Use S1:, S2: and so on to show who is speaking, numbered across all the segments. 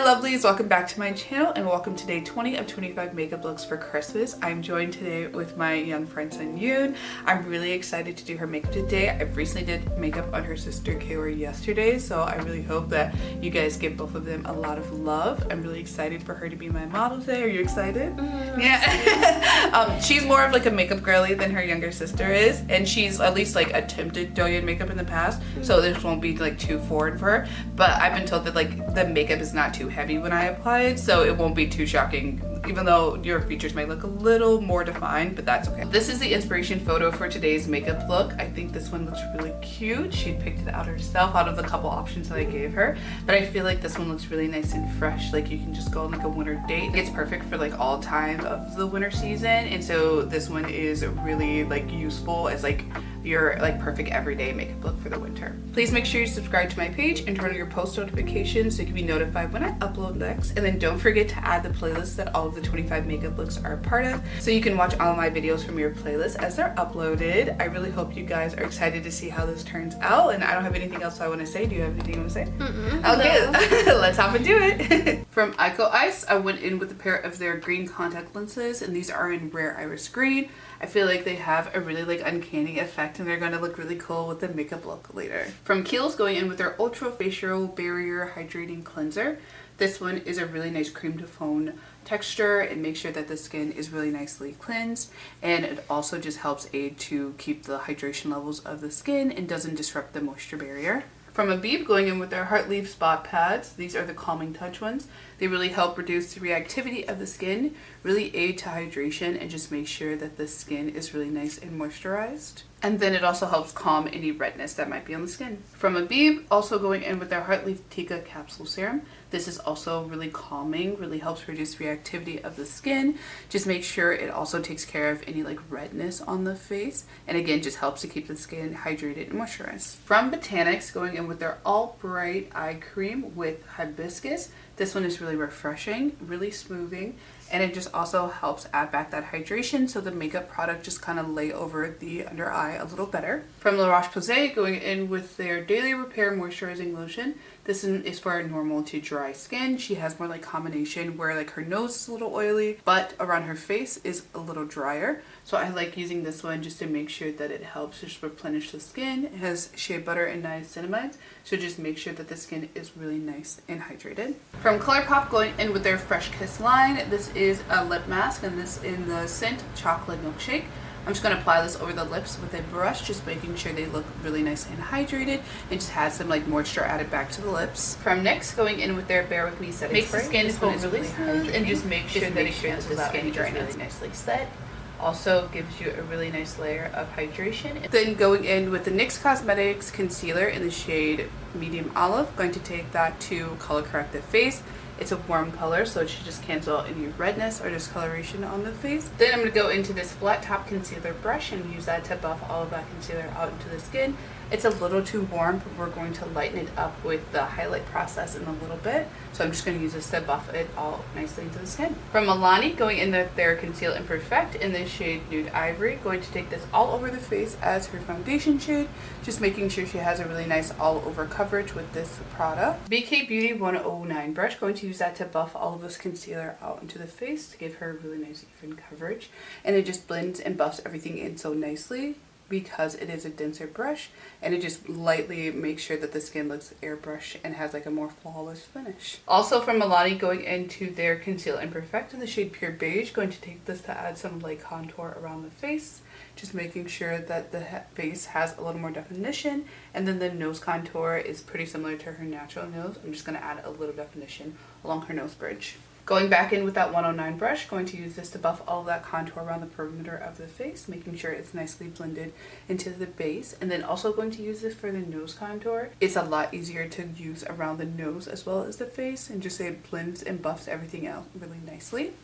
S1: lovelies, welcome back to my channel and welcome to day 20 of 25 makeup looks for Christmas. I'm joined today with my young friend Nude. I'm really excited to do her makeup today. I recently did makeup on her sister Kiehl yesterday, so I really hope that you guys give both of them a lot of love. I'm really excited for her to be my model today. Are you excited? Yeah. She's more of like a makeup girly than her younger sister is, and she's at least like attempted Douyin makeup in the past, so this won't be like too foreign for her. But I've been told that like the makeup is not too heavy when I apply it, so it won't be too shocking, even though your features might look a little more defined, but that's okay. This is the inspiration photo for today's makeup look. I think this one looks really cute. She picked it out herself out of the couple options that I gave her, but I feel like this one looks really nice and fresh. Like you can just go on like a winter date. It's perfect for like all time of the winter season, and so this one is really like useful as like your like perfect everyday makeup look for the winter. Please make sure you subscribe to my page and turn on your post notifications so you can be notified when I upload next. And then don't forget to add the playlist that all of the 25 makeup looks are a part of, so you can watch all of my videos from your playlist as they're uploaded. I really hope you guys are excited to see how this turns out, and I don't have anything else I want to say. Do you have anything you want to say? Okay, no. Let's hop into it. From IcoIce, I went in with a pair of their green contact lenses, and these are in Rare Iris Green. I feel like they have a really like uncanny effect, and they're going to look really cool with the makeup look later. From Kiehl's, going in with their Ultra Facial Barrier Hydrating Cleanser. This one is a really nice cream to foam texture. It makes sure that the skin is really nicely cleansed, and it also just helps aid to keep the hydration levels of the skin and doesn't disrupt the moisture barrier. From Abib, going in with their Heartleaf spot pads. These are the calming touch ones. They really help reduce the reactivity of the skin, really aid to hydration, and just make sure that the skin is really nice and moisturized. And then it also helps calm any redness that might be on the skin. From Abib, also going in with their Heartleaf TECA Capsule Serum. This is also really calming, really helps reduce reactivity of the skin. Just make sure it also takes care of any like redness on the face. And again, just helps to keep the skin hydrated and moisturized. From Botanics, going in with their All Bright Eye Cream with Hibiscus. This one is really refreshing, really smoothing, and it just also helps add back that hydration so the makeup product just kind of lay over the under eye a little better. From Roche-Posay, going in with their Daily Repair Moisturizing Lotion. This one is for normal to dry skin. She has more like combination where like her nose is a little oily, but around her face is a little drier. So I like using this one just to make sure that it helps just replenish the skin. It has shea butter and niacinamide, so just make sure that the skin is really nice and hydrated. From ColourPop, going in with their Fresh Kiss line. This is a lip mask, and this in the scent Chocolate Milkshake. I'm just going to apply this over the lips with a brush, just making sure they look really nice and hydrated, and just has some like moisture added back to the lips. From NYX, going in with their Bare With Me setting spray. Makes the skin feel really smooth, and just make sure that it cancels out any dryness. Really nicely set. Also gives you a really nice layer of hydration. Then going in with the NYX Cosmetics concealer in the shade Medium Olive. Going to take that to color correct the face. It's a warm color, so it should just cancel out any redness or discoloration on the face. Then I'm going to go into this flat top concealer brush and use that to buff all of that concealer out into the skin. It's a little too warm, but we're going to lighten it up with the highlight process in a little bit. So I'm just going to use this to buff it all nicely into the skin. From Milani, going in their Conceal+Perfect in the shade Nude Ivory. Going to take this all over the face as her foundation shade. Just making sure she has a really nice all over coverage with this product. BK Beauty 109 brush. Going to use that to buff all of this concealer out into the face to give her really nice even coverage. And it just blends and buffs everything in so nicely, because it is a denser brush, and it just lightly makes sure that the skin looks airbrushed and has like a more flawless finish. Also from Milani, going into their Conceal+Perfect in the shade Pure Beige. Going to take this to add some light contour around the face, just making sure that the face has a little more definition, and then the nose contour is pretty similar to her natural nose. I'm just going to add a little definition along her nose bridge. Going back in with that 109 brush, going to use this to buff all of that contour around the perimeter of the face, making sure it's nicely blended into the base. And then also going to use this for the nose contour. It's a lot easier to use around the nose as well as the face, and just it blends and buffs everything out really nicely.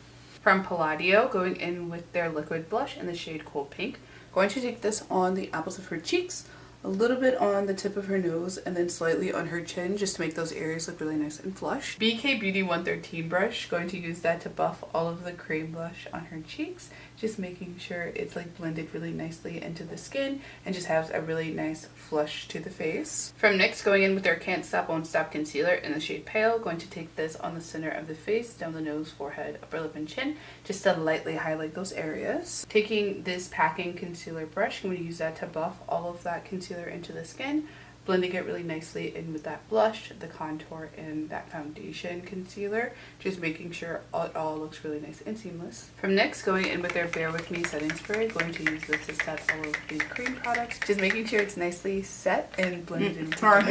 S1: From Palladio, going in with their liquid blush in the shade Cold Pink. Going to take this on the apples of her cheeks, a little bit on the tip of her nose and then slightly on her chin just to make those areas look really nice and flush. BK Beauty 113 brush, going to use that to buff all of the cream blush on her cheeks, just making sure it's like blended really nicely into the skin and just has a really nice flush to the face. From NYX, going in with their Can't Stop Won't Stop concealer in the shade Pale, going to take this on the center of the face, down the nose, forehead, upper lip and chin, just to lightly highlight those areas. Taking this packing concealer brush, I'm going to use that to buff all of that concealer into the skin, blending it really nicely in with that blush, the contour, and that foundation concealer, just making sure it all looks really nice and seamless. From NYX, going in with their Bare With Me setting spray, going to use this to set all of the cream products, just making sure it's nicely set and blended in. From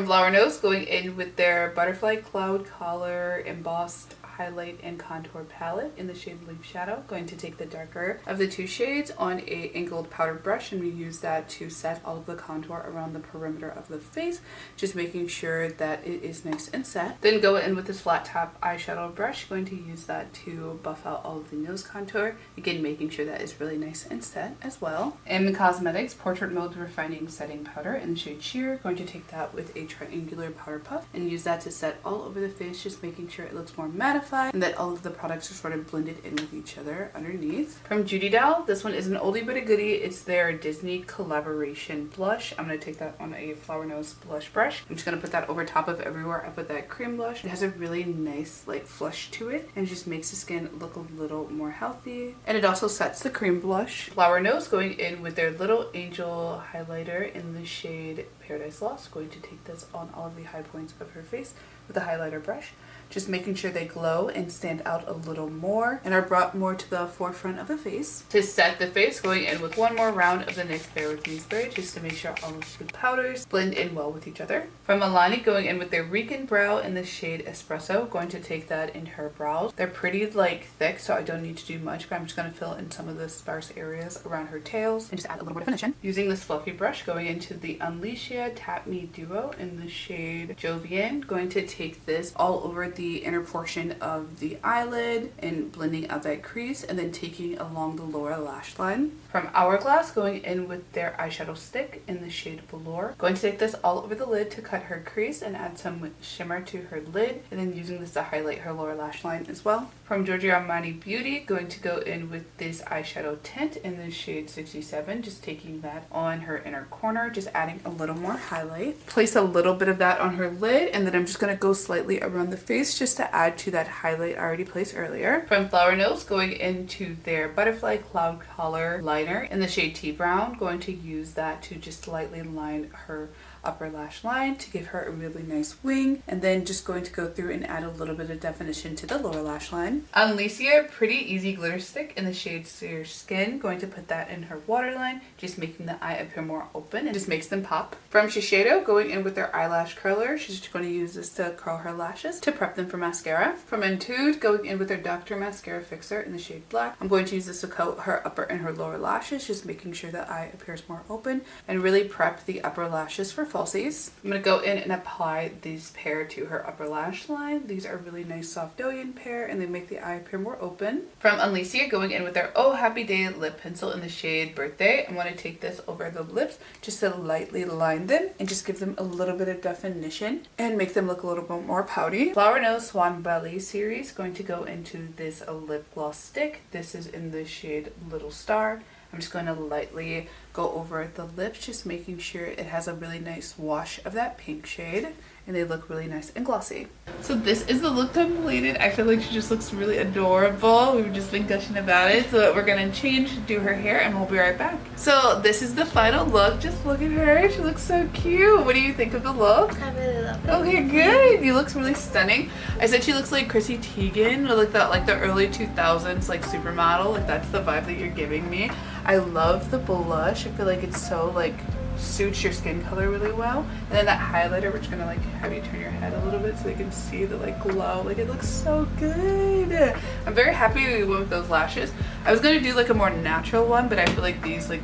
S1: FlowerKnows, going in with their Butterfly Cloud Color Embossed Highlight and Contour Palette in the shade Leaf Shadow. Going to take the darker of the two shades on a angled powder brush, and we use that to set all of the contour around the perimeter of the face, just making sure that it is nice and set. Then go in with this flat top eyeshadow brush, going to use that to buff out all of the nose contour, again making sure that is really nice and set as well. And Cosmetics Portrait Mode Refining Setting Powder in the shade Sheer, going to take that with a triangular powder puff and use that to set all over the face, just making sure it looks more mattified and that all of the products are sort of blended in with each other underneath. From Judy Doll, this one is an oldie but a goodie. It's their Disney collaboration blush. I'm going to take that on a FlowerKnows blush brush. I'm just going to put that over top of everywhere I put that cream blush. It has a really nice like flush to it and just makes the skin look a little more healthy. And it also sets the cream blush. FlowerKnows, going in with their Little Angel highlighter in the shade Paradise Lost. Going to take this on all of the high points of her face with a highlighter brush, just making sure they glow and stand out a little more and are brought more to the forefront of the face. To set the face, going in with one more round of the NYX Bare With Me spray, just to make sure all of the powders blend in well with each other. From Milani, going in with their Rican Brow in the shade Espresso, going to take that in her brows. They're pretty like thick, so I don't need to do much, but I'm just going to fill in some of the sparse areas around her tails and just add a little more definition. Using this fluffy brush, going into the Unleashia Tap Me Duo in the shade Jovian, going to take this all over the inner portion of the eyelid and blending out that crease, and then taking along the lower lash line. From Hourglass, going in with their eyeshadow stick in the shade Velour, going to take this all over the lid to cut her crease and add some shimmer to her lid, and then using this to highlight her lower lash line as well. From Giorgio Armani Beauty, going to go in with this eyeshadow tint in the shade 67, just taking that on her inner corner, just adding a little more highlight. Place a little bit of that on her lid, and then I'm just going to go slightly around the face just to add to that highlight I already placed earlier. From FlowerKnows, going into their Butterfly Cloud Color liner in the shade Tea Brown, going to use that to just lightly line her upper lash line to give her a really nice wing, and then just going to go through and add a little bit of definition to the lower lash line. Alicia Pretty Easy Glitter Stick in the shade Sear Skin, going to put that in her waterline, just making the eye appear more open and just makes them pop. From Shiseido, going in with their eyelash curler, she's just going to use this to curl her lashes to prep them for mascara. From Nude, going in with their Dr. Mascara Fixer in the shade Black, I'm going to use this to coat her upper and her lower lashes, just making sure the eye appears more open and really prep the upper lashes for falsies. I'm going to go in and apply these pair to her upper lash line. These are really nice soft Douyin pair, and they make the eye appear more open. From Alicia, going in with their Oh Happy Day lip pencil in the shade Birthday, I'm going to take this over the lips just to lightly line them and just give them a little bit of definition and make them look a little bit more pouty. FlowerKnows Swan Ballet series, going to go into this lip gloss stick. This is in the shade Little Star. I'm just going to lightly go over the lips, just making sure it has a really nice wash of that pink shade, and they look really nice and glossy. So this is the look completed. I feel like she just looks really adorable. We've just been gushing about it. So we're gonna change, do her hair, and we'll be right back. So this is the final look. Just look at her. She looks so cute. What do you think of the look?
S2: I really love it.
S1: Okay, good. You look really stunning. I said she looks like Chrissy Teigen, or like that, like the early 2000s, like supermodel. Like that's the vibe that you're giving me. I love the blush. I feel like it's so like suits your skin color really well, and then that highlighter, we're just gonna like have you turn your head a little bit so you can see the like glow. Like it looks so good. I'm very happy we went with those lashes. I was gonna do like a more natural one, but I feel like these like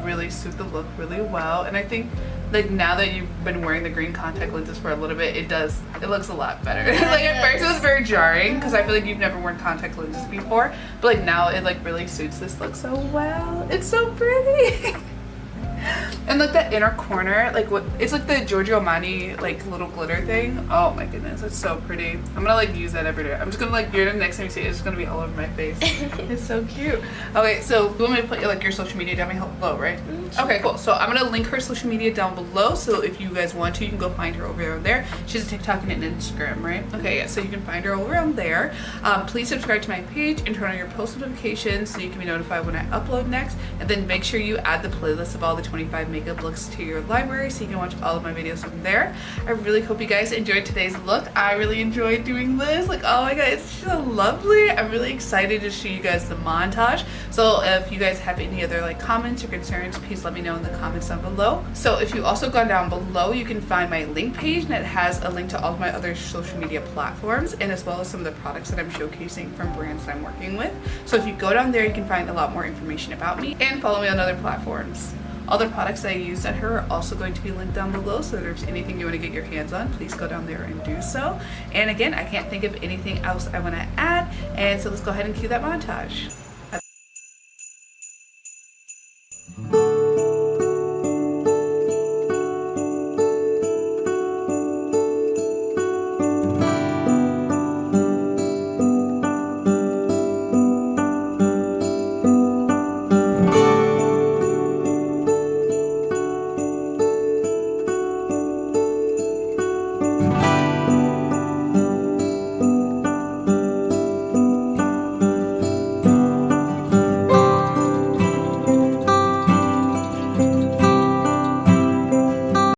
S1: really suit the look really well, and I think like now that you've been wearing the green contact lenses for a little bit, it looks a lot better. Like at first it was very jarring because I feel like you've never worn contact lenses before, but like now it like really suits this look so well. It's so pretty. And like that inner corner, like what, it's like the Giorgio Armani like little glitter thing. Oh my goodness, it's so pretty. I'm gonna like use that every day. I'm just gonna like, you're the next time you see it, it's just gonna be all over my face. It's so cute. Okay, so you want me to put like your social media down below, right? Okay, cool. So I'm gonna link her social media down below, so if you guys want to, you can go find her over there. She has a TikTok and an Instagram, right? Okay, yeah, so you can find her over on there. Please subscribe to my page and turn on your post notifications so you can be notified when I upload next. And then make sure you add the playlist of all the 25 makeup looks to your library so you can watch all of my videos from there. I really hope you guys enjoyed today's look. I really enjoyed doing this. Like, oh my god, it's so lovely. I'm really excited to show you guys the montage. So if you guys have any other like comments or concerns, please let me know in the comments down below. So if you also go down below, you can find my link page, and it has a link to all of my other social media platforms, and as well as some of the products that I'm showcasing from brands that I'm working with. So if you go down there, you can find a lot more information about me and follow me on other platforms. All the products that I used at her are also going to be linked down below, so if there's anything you want to get your hands on, please go down there and do so. And again, I can't think of anything else I want to add, and so let's go ahead and cue that montage.